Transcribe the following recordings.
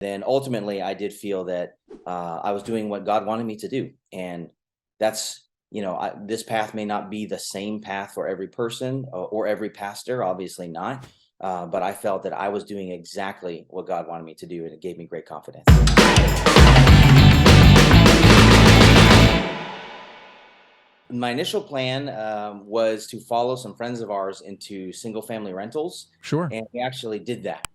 then ultimately I did feel that I was doing what God wanted me to do. And that's, this path may not be the same path for every person or every pastor, obviously not. But I felt that I was doing exactly what God wanted me to do, and it gave me great confidence. My initial plan was to follow some friends of ours into single family rentals, Sure. and we actually did that.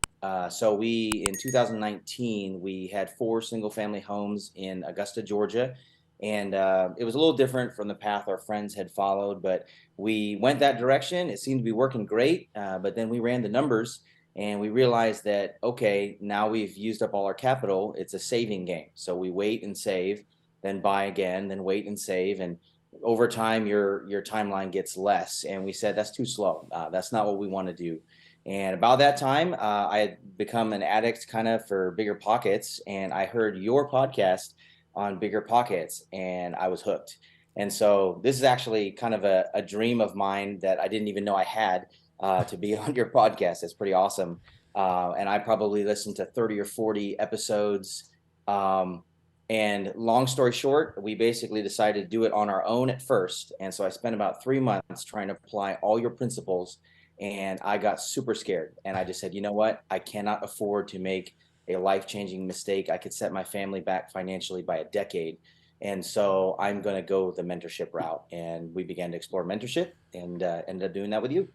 So in 2019, we had 4 single family homes in Augusta, Georgia, and it was a little different from the path our friends had followed, but we went that direction. It seemed to be working great, but then we ran the numbers and we realized that, okay, now we've used up all our capital. It's a saving game. So we wait and save, then buy again, then wait and save, and over time your timeline gets less. And we said that's too slow. That's not what we want to do. And about that time, I had become an addict kind of for bigger pockets, and I heard your podcast on bigger pockets, and I was hooked. And so this is actually kind of a dream of mine that I didn't even know I had, to be on your podcast. It's pretty awesome. And I probably listened to 30 or 40 episodes. And long story short, we basically decided to do it on our own at first. And so I spent about 3 months trying to apply all your principles. And I got super scared. And I just said, you know what? I cannot afford to make a life changing mistake. I could set my family back financially by a decade. And so I'm going to go the mentorship route. And we began to explore mentorship, and ended up doing that with you.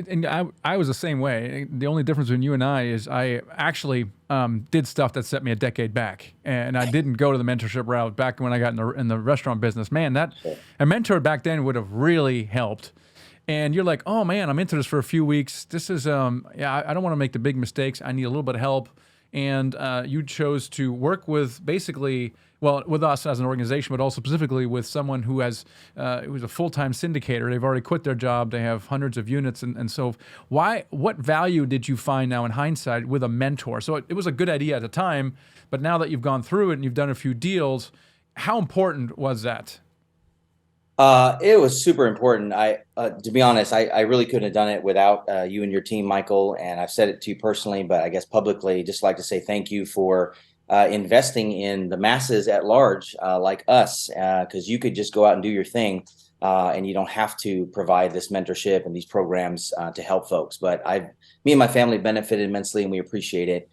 And I was the same way. The only difference between you and I is I actually did stuff that set me a decade back, and I didn't go to the mentorship route back when I got in the restaurant business. Man, that Sure. a mentor back then would have really helped. And you're like, oh man, I'm into this for a few weeks. This is yeah, I don't want to make the big mistakes. I need a little bit of help. And you chose to work with basically, well, with us as an organization, but also specifically with someone who's a full-time syndicator. They've already quit their job. They have hundreds of units. And so what value did you find now in hindsight with a mentor? So it was a good idea at the time, but now that you've gone through it and you've done a few deals, how important was that? It was super important. To be honest, I really couldn't have done it without you and your team, Michael. And I've said it to you personally, but I guess publicly, just like to say thank you for investing in the masses at large, like us, because you could just go out and do your thing, and you don't have to provide this mentorship and these programs to help folks. But me and my family benefited immensely, and we appreciate it.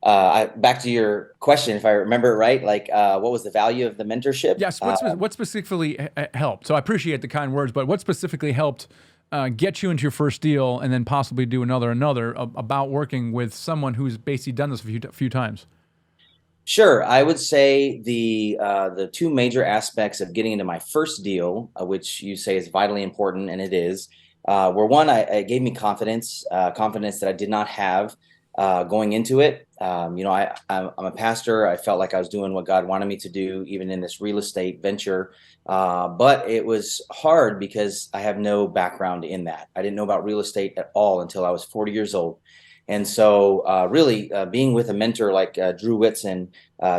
Back to your question, if I remember it right, like what was the value of the mentorship? Yes. What specifically helped? So I appreciate the kind words, but what specifically helped get you into your first deal and then possibly do another about working with someone who's basically done this a few times? Sure, I would say the two major aspects of getting into my first deal, which you say is vitally important, and it is, were one, it gave me confidence that I did not have going into it. I'm a pastor. I felt like I was doing what God wanted me to do, even in this real estate venture. But it was hard because I have no background in that. I didn't know about real estate at all until I was 40 years old. And so, really, being with a mentor like Drew Whitson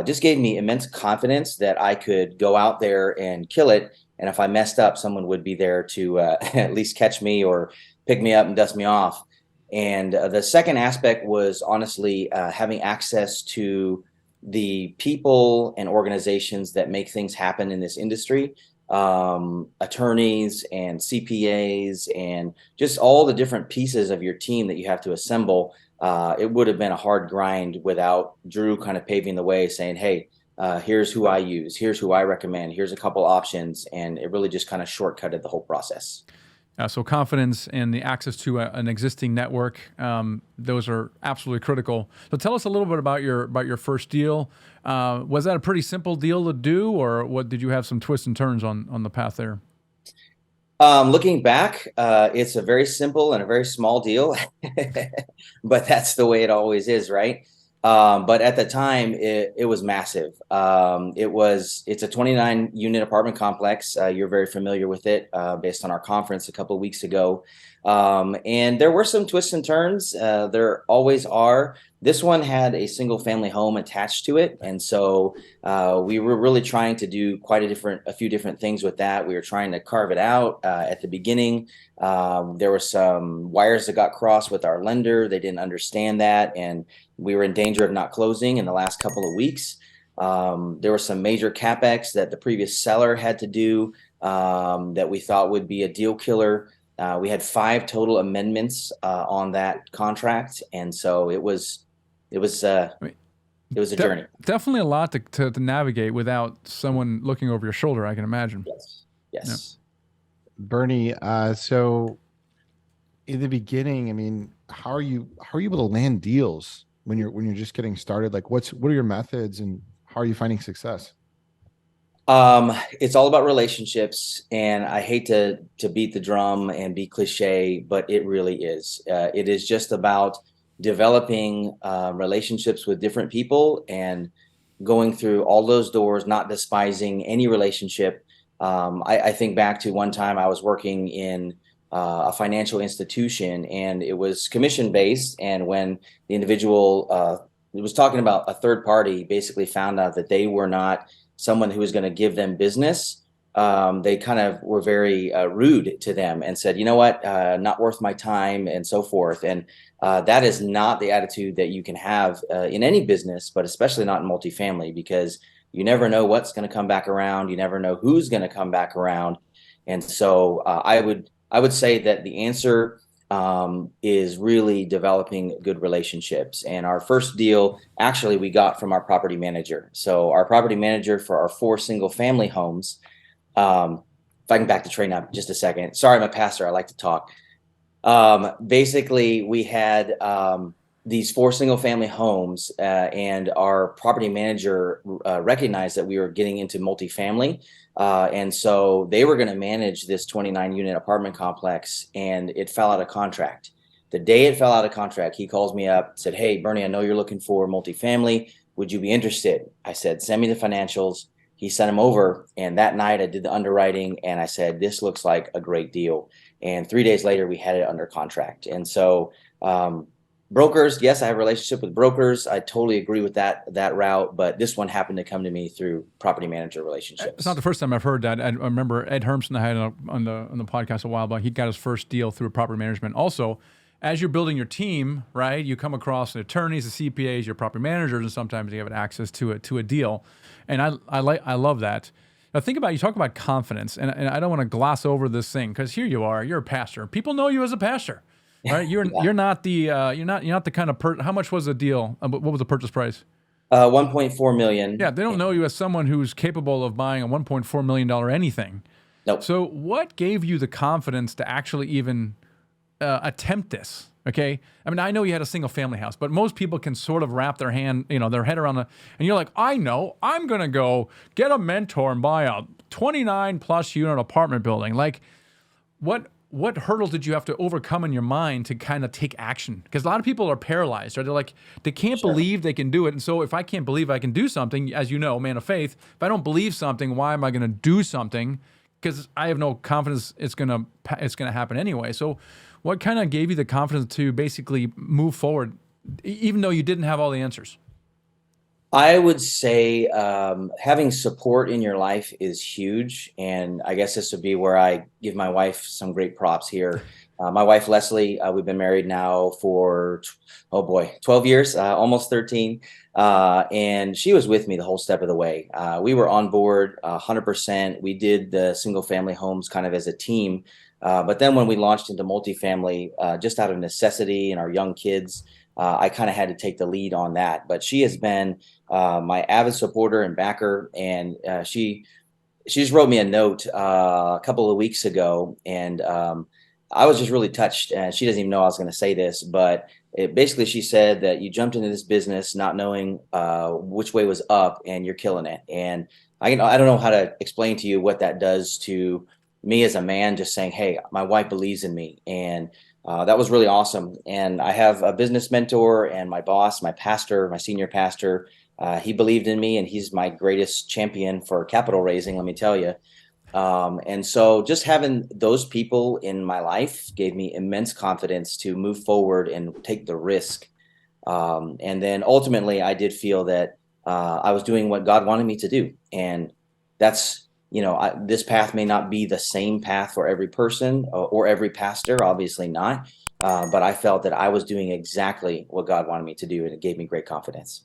just gave me immense confidence that I could go out there and kill it. And if I messed up, someone would be there to at least catch me or pick me up and dust me off. And the second aspect was honestly having access to the people and organizations that make things happen in this industry, attorneys and CPAs, and just all the different pieces of your team that you have to assemble. It would have been a hard grind without Drew kind of paving the way, saying, hey, here's who I use, here's who I recommend, here's a couple options. And it really just kind of shortcutted the whole process. So confidence and the access to an existing network, those are absolutely critical. So tell us a little bit about your first deal. Was that a pretty simple deal to do, or what did you have some twists and turns on the path there? Looking back, it's a very simple and a very small deal, but that's the way it always is, right? But at the time, it was massive. It's a 29 unit apartment complex. You're very familiar with it, based on our conference a couple of weeks ago. And there were some twists and turns. There always are. This one had a single family home attached to it. And so we were really trying to do a few different things with that. We were trying to carve it out at the beginning. There were some wires that got crossed with our lender. They didn't understand that. And we were in danger of not closing in the last couple of weeks. There was some major capex that the previous seller had to do that we thought would be a deal killer. We had 5 total amendments on that contract, and so it was I mean, it was a journey. definitely a lot to navigate without someone looking over your shoulder, I can imagine. Yes, Yeah. yes. Bernie, so in the beginning, I mean, how are you able to land deals when you're just getting started? Like what are your methods and how are you finding success? It's all about relationships, and I hate to beat the drum and be cliche, but it really is. It is just about developing relationships with different people and going through all those doors, not despising any relationship. I think back to one time I was working in a financial institution, and it was commission based. And when the individual was talking about a third party, basically found out that they were not someone who was going to give them business. They kind of were very rude to them and said, you know what, not worth my time, and so forth. And that is not the attitude that you can have in any business, but especially not in multifamily, because you never know what's going to come back around. You never know who's going to come back around. And so I would say that the answer is really developing good relationships. And our first deal, actually, we got from our property manager. So our property manager for our 4 single family homes. If I can back the train up just a second. Sorry, I'm a pastor. I like to talk. Basically, we had these 4 single family homes, and our property manager recognized that we were getting into multifamily. And so they were going to manage this 29 unit apartment complex, and it fell out of contract. The day it fell out of contract, he calls me up, said, "Hey, Bernie, I know you're looking for multifamily. Would you be interested?" I said, "Send me the financials." He sent them over, and that night I did the underwriting, and I said, "This looks like a great deal." And 3 days later, we had it under contract. And so, brokers, yes, I have a relationship with brokers. I totally agree with that route, but this one happened to come to me through property manager It's not relationships. the first time I've heard that. I remember Ed Hermson I had on the podcast a while back. He got his first deal through property management. Also, as you're building your team, right, you come across the attorneys, the CPAs, your property managers, and sometimes you have access to a deal. And I love that. Now think about, you talk about confidence, and I don't want to gloss over this thing, because here you are, you're a pastor. People know you as a pastor, right? Yeah. You're not the you're not the kind of how much was the deal? What was the purchase price? 1.4 Yeah, million. they don't know you as someone who's capable of buying a $1.4 million anything. Nope. So, what gave you the confidence to actually even attempt this? Okay, I mean, I know you had a single family house, but most people can sort of wrap their their head around and you're like, I know, I'm gonna go get a mentor and buy a 29 plus unit apartment building. Like, what hurdles did you have to overcome in your mind to kind of take action? Because a lot of people are paralyzed, or they're like, they can't Sure. believe they can do it. And so if I can't believe I can do something, as you know, man of faith, if I don't believe something, why am I going to do something? Because I have no confidence it's gonna happen anyway. So what kind of gave you the confidence to basically move forward, even though you didn't have all the answers? I would say having support in your life is huge. And I guess this would be where I give my wife some great props here. My wife, Leslie, we've been married now for, oh boy, 12 years, almost 13. And she was with me the whole step of the way. We were on board 100%. We did the single family homes kind of as a team. But then when we launched into multifamily, just out of necessity and our young kids, I kind of had to take the lead on that. But she has been my avid supporter and backer, and she just wrote me a note a couple of weeks ago, and I was just really touched. And she doesn't even know I was going to say this, but basically she said that you jumped into this business not knowing which way was up, and you're killing it. And I don't know how to explain to you what that does to me as a man, just saying, hey, my wife believes in me. And that was really awesome. And I have a business mentor, and my boss, my pastor, my senior pastor. He believed in me, and he's my greatest champion for capital raising, let me tell you. And so just having those people in my life gave me immense confidence to move forward and take the risk. And then ultimately, I did feel that I was doing what God wanted me to do. And that's, this path may not be the same path for every person or every pastor, obviously not. But I felt that I was doing exactly what God wanted me to do, and it gave me great confidence.